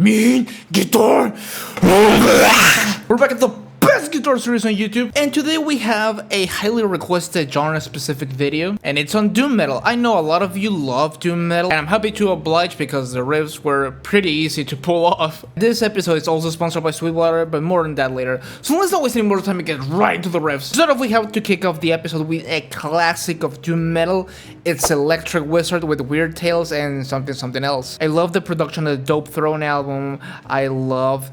Mean guitar. We're back at the best guitar series on YouTube, and today we have a highly requested genre-specific video, and it's on doom metal. I know a lot of you love doom metal, and I'm happy to oblige because the riffs were pretty easy to pull off. This episode is also sponsored by Sweetwater, but more on that later. So let's not waste any more time and get right into the riffs. Start off, we have to kick off the episode with a classic of doom metal. It's Electric Wizard with Weird Tales and something else. I love the production of the Dope Throne album. I love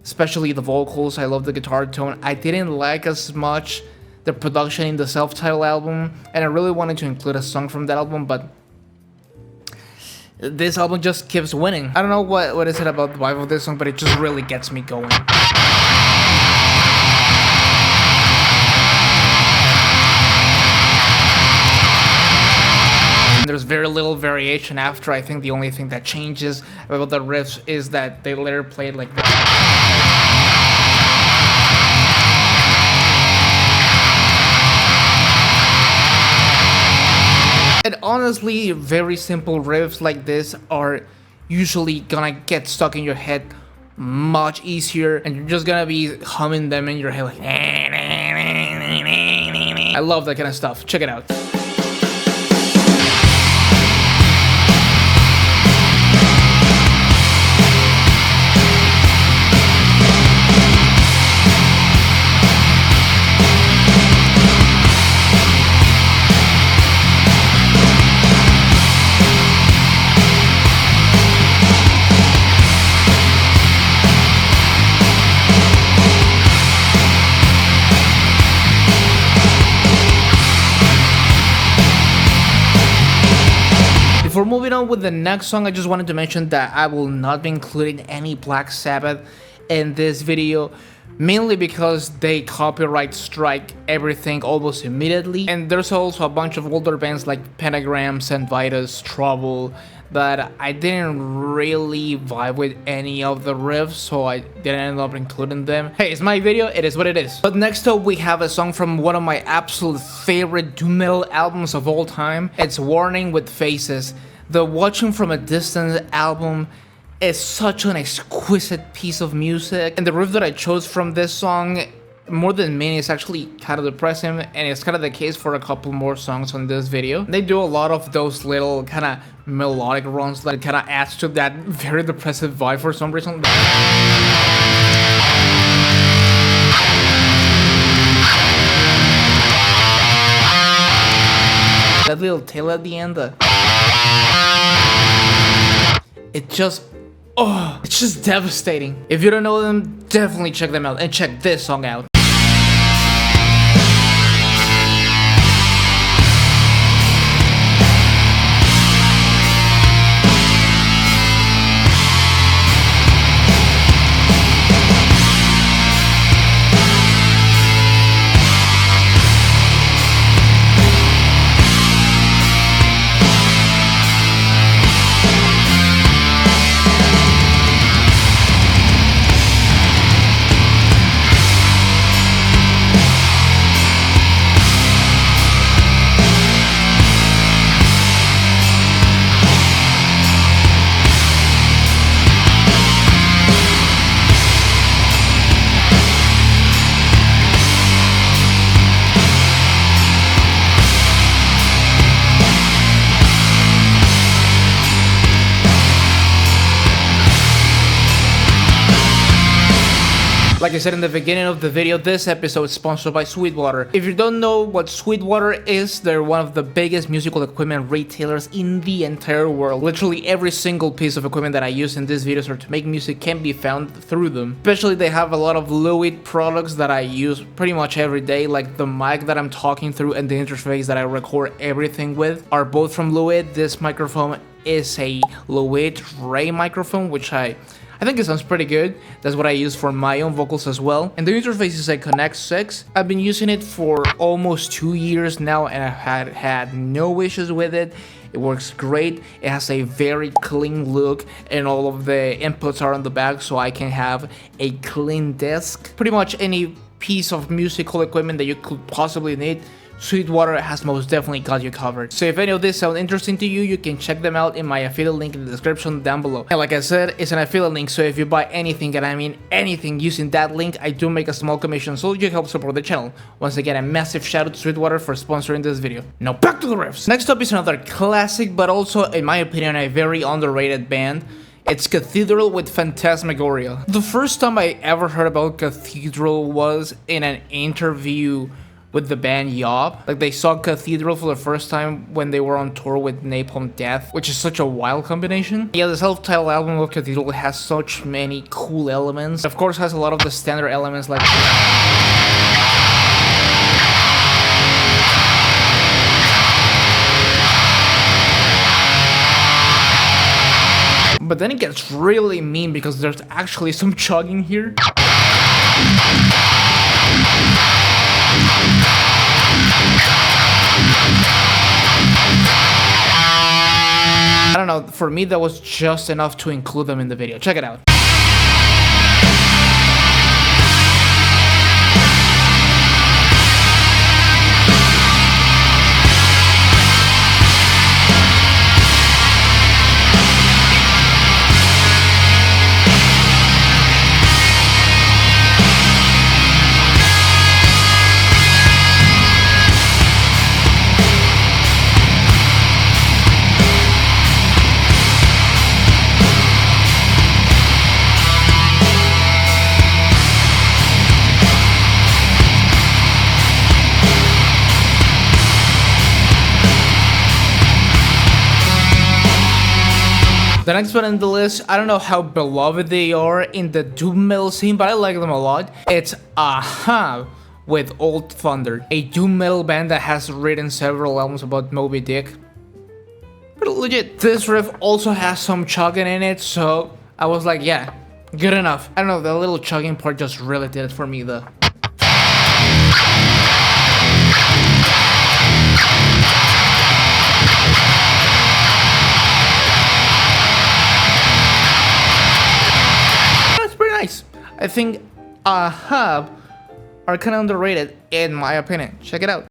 especially the vocals. I love the guitar tone. I didn't like as much the production in the self-titled album, and I really wanted to include a song from that album, but this album just keeps winning. I don't know what is it about the vibe of this song, but it just really gets me going. There's very little variation after. I think the only thing that changes about the riffs is that they later played like this. And honestly, very simple riffs like this are usually gonna get stuck in your head much easier, and you're just gonna be humming them in your head like. I love that kind of stuff. Check it out. Before moving on with the next song, I just wanted to mention that I will not be including any Black Sabbath in this video, mainly because they copyright strike everything almost immediately. And there's also a bunch of older bands like Pentagram, St. Vitus, Trouble, that I didn't really vibe with any of the riffs, so I didn't end up including them. Hey, it's my video, it is what it is. But next up, we have a song from one of my absolute favorite doom metal albums of all time. It's Warning with Faces. The Watching from a Distance album is such an exquisite piece of music, and the riff that I chose from this song, more than many, is actually kind of depressing, and it's kind of the case for a couple more songs on this video. They do a lot of those little kind of melodic runs that kind of adds to that very depressive vibe for some reason. That little tail at the end, it's just devastating. If you don't know them, definitely check them out, and check this song out. Like I said in the beginning of the video, this episode is sponsored by Sweetwater. If you don't know what Sweetwater is, they're one of the biggest musical equipment retailers in the entire world. Literally every single piece of equipment that I use in this video or to make music can be found through them. Especially they have a lot of Fluid products that I use pretty much every day, like the mic that I'm talking through and the interface that I record everything with are both from Fluid. This microphone is a Fluid Ray microphone, which I think it sounds pretty good. That's what I use for my own vocals as well. And the interface is a Connect 6. I've been using it for almost 2 years now, and I've had no issues with it. It works great. It has a very clean look, and all of the inputs are on the back, so I can have a clean disc. Pretty much any piece of musical equipment that you could possibly need Sweetwater has most definitely got you covered. So if any of this sound interesting to you, you can check them out in my affiliate link in the description down below. And like I said, it's an affiliate link, so if you buy anything, and I mean anything, using that link, I do make a small commission, so you help support the channel. Once again, a massive shout out to Sweetwater for sponsoring this video. Now back to the riffs. Next up is another classic, but also in my opinion a very underrated band. It's Cathedral with Phantasmagoria. The first time I ever heard about Cathedral was in an interview with the band Ahab. Like, they saw Cathedral for the first time when they were on tour with Napalm Death, which is such a wild combination. Yeah, the self-titled album of Cathedral has such many cool elements. Of course, has a lot of the standard elements like but then it gets really mean because there's actually some chugging here. I don't know, for me that was just enough to include them in the video. Check it out. The next one on the list, I don't know how beloved they are in the doom metal scene, but I like them a lot. It's Ahab with Old Thunder, a doom metal band that has written several albums about Moby Dick. But legit, this riff also has some chugging in it, so I was like, yeah, good enough. I don't know, the little chugging part just really did it for me though. I think Ahab are kind of underrated in my opinion. Check it out.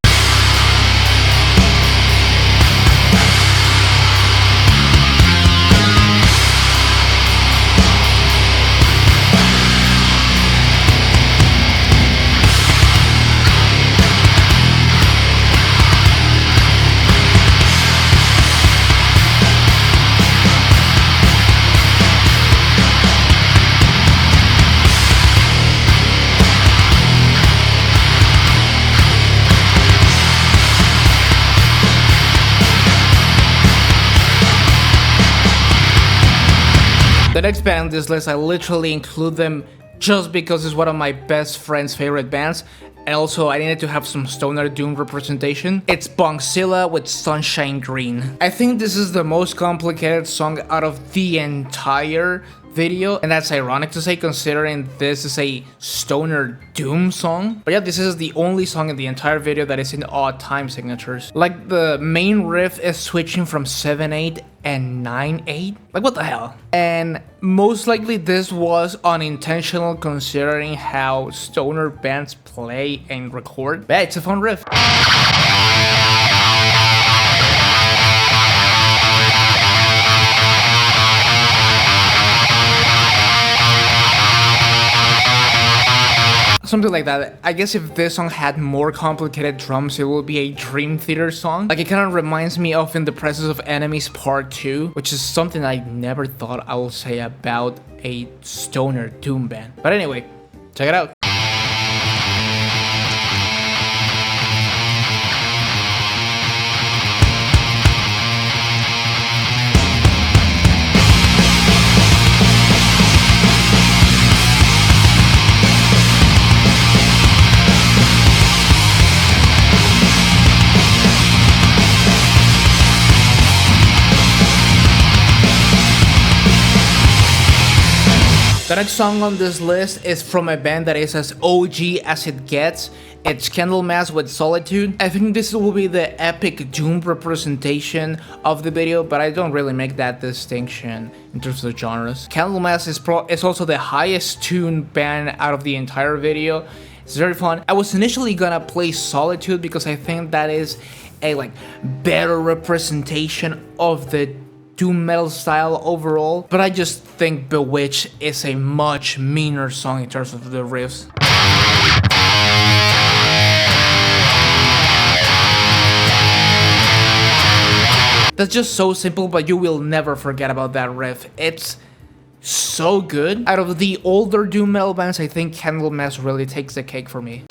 The next band on this list, I literally include them just because it's one of my best friend's favorite bands, and also I needed to have some stoner doom representation. It's Bongzilla with Sunnshine Green. I think this is the most complicated song out of the entire video, and that's ironic to say considering this is a stoner doom song. But yeah, this is the only song in the entire video that is in odd time signatures. Like, the main riff is switching from 7/8 and 9/8. Like, what the hell? And most likely this was unintentional considering how stoner bands play and record. But yeah, it's a fun riff. Something like that. I guess if this song had more complicated drums, it would be a Dream Theater song. Like, it kind of reminds me of In the Presence of Enemies Part 2, which is something I never thought I would say about a stoner doom band. But anyway, check it out. The next song on this list is from a band that is as OG as it gets. It's Candlemass with Solitude. I think this will be the epic doom representation of the video, but I don't really make that distinction in terms of genres. Candlemass is also the highest tuned band out of the entire video. It's very fun. I was initially gonna play Solitude because I think that is a like better representation of the doom metal style overall, but I just think Bewitched is a much meaner song in terms of the riffs. That's just so simple, but you will never forget about that riff. It's so good. Out of the older doom metal bands, I think Candlemass really takes the cake for me.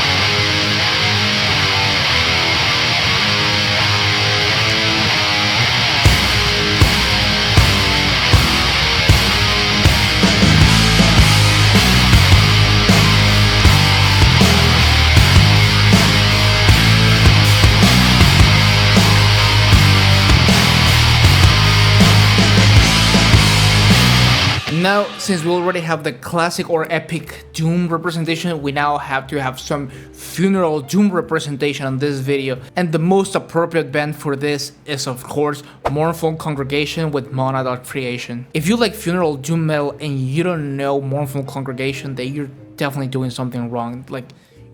Now, since we already have the classic or epic doom representation, we now have to have some funeral doom representation on this video. And the most appropriate band for this is, of course, Mournful Congregation with Monadot Creation. If you like funeral doom metal and you don't know Mournful Congregation, then you're definitely doing something wrong. Like,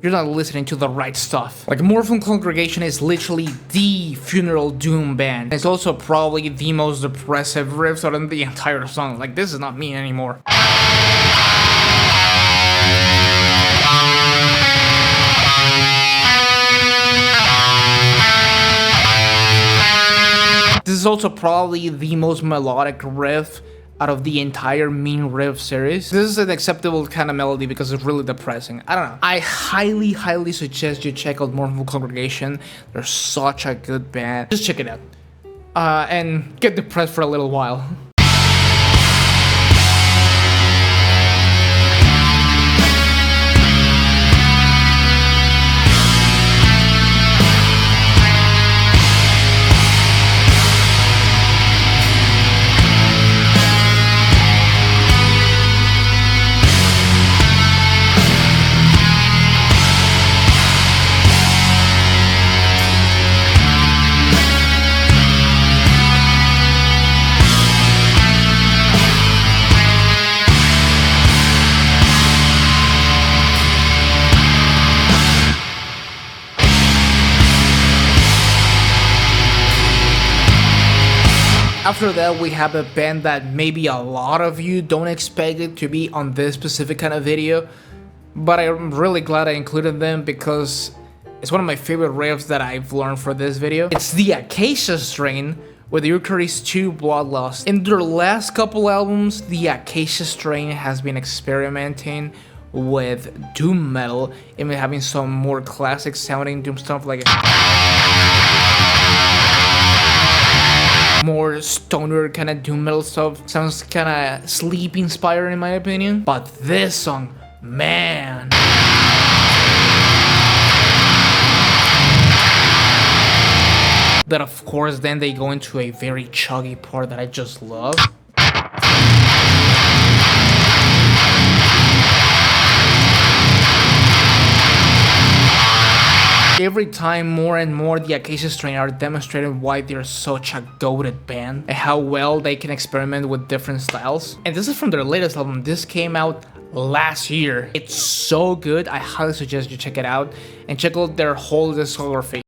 you're not listening to the right stuff. Like, Mournful Congregation is literally the funeral doom band. It's also probably the most depressive riffs out of the entire song. Like, this is not me anymore. This is also probably the most melodic riff out of the entire Mean Riff series. This is an acceptable kind of melody because it's really depressing. I don't know. I highly suggest you check out Mournful Congregation. They're such a good band. Just check it out. And get depressed for a little while. After that, we have a band that maybe a lot of you don't expect it to be on this specific kind of video, but I'm really glad I included them because it's one of my favorite riffs that I've learned for this video. It's the Acacia strain with Eucharist 2 Bloodlust. In their last couple albums, the Acacia strain has been experimenting with doom metal, even having some more classic sounding doom stuff like more stoner kind of doom metal stuff. Sounds kind of sleep inspired in my opinion. But this song, man. That of course then they go into a very chuggy part that I just love. Every time more and more the Acacia strain are demonstrating why they're such a goated band and how well they can experiment with different styles. And this is from their latest album. This came out last year. It's so good. I highly suggest you check it out and check out their whole discography.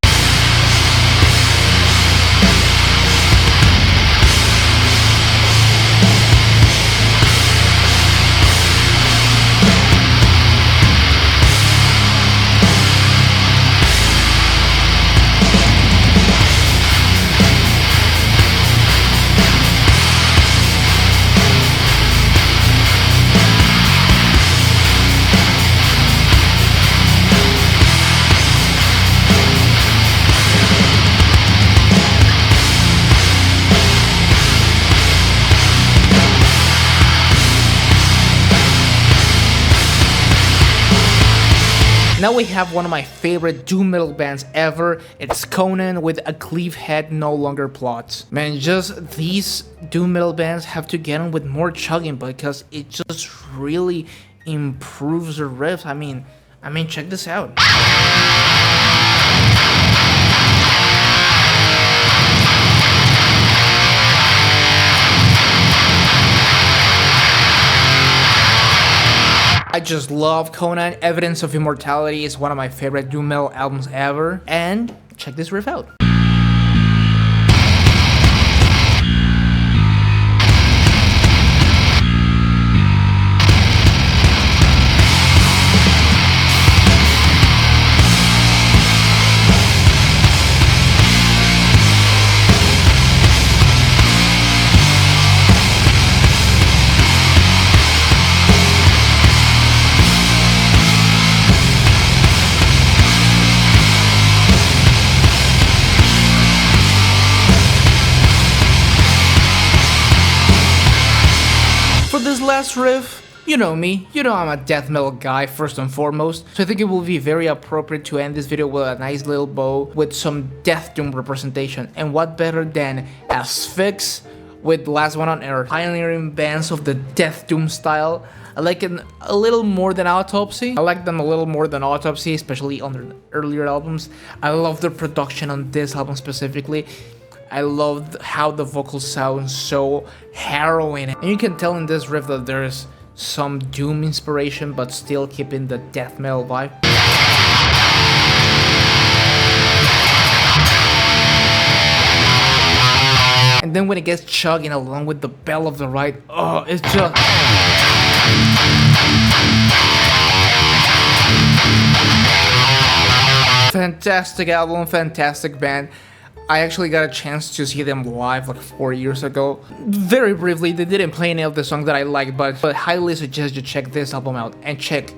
Now we have one of my favorite doom metal bands ever. It's Conan with A Cleaved Head No Longer Plots. Man, just these doom metal bands have to get on with more chugging because it just really improves the riffs. I mean, check this out. I just love Conan. Evidence of Immortality is one of my favorite doom metal albums ever. And check this riff out. For this last riff, you know me, you know I'm a death metal guy first and foremost, so I think it will be very appropriate to end this video with a nice little bow with some death doom representation, and what better than Asphyx with the Last One on Earth, pioneering bands of the death doom style. I like it a little more than Autopsy. I like them a little more than Autopsy, especially on their earlier albums. I love their production on this album specifically. I love how the vocals sound so harrowing, and you can tell in this riff that there's some doom inspiration but still keeping the death metal vibe. And then when it gets chugging along with the Bell of the Right, oh, it's just... fantastic album, fantastic band. I actually got a chance to see them live like 4 years ago. Very briefly, they didn't play any of the songs that I liked, but I highly suggest you check this album out and check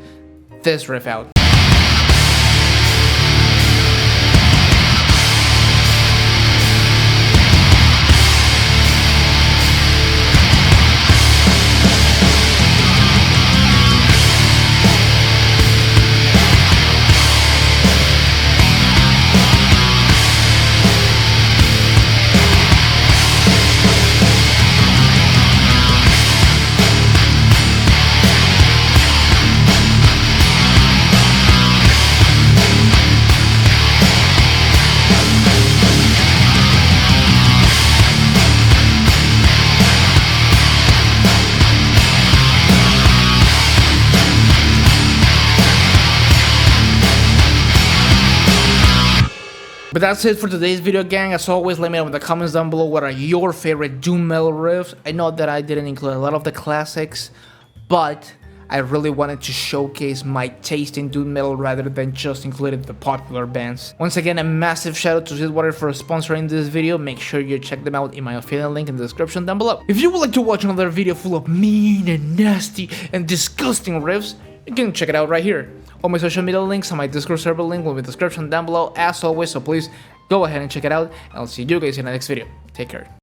this riff out. But that's it for today's video, gang. As always, let me know in the comments down below what are your favorite doom metal riffs. I know that I didn't include a lot of the classics, but I really wanted to showcase my taste in doom metal rather than just including the popular bands. Once again, a massive shout out to Sweetwater for sponsoring this video. Make sure you check them out in my affiliate link in the description down below. If you would like to watch another video full of mean and nasty and disgusting riffs, you can check it out right here. All my social media links and my Discord server link will be in the description down below as always, so please go ahead and check it out, and I'll see you guys in the next video. Take care.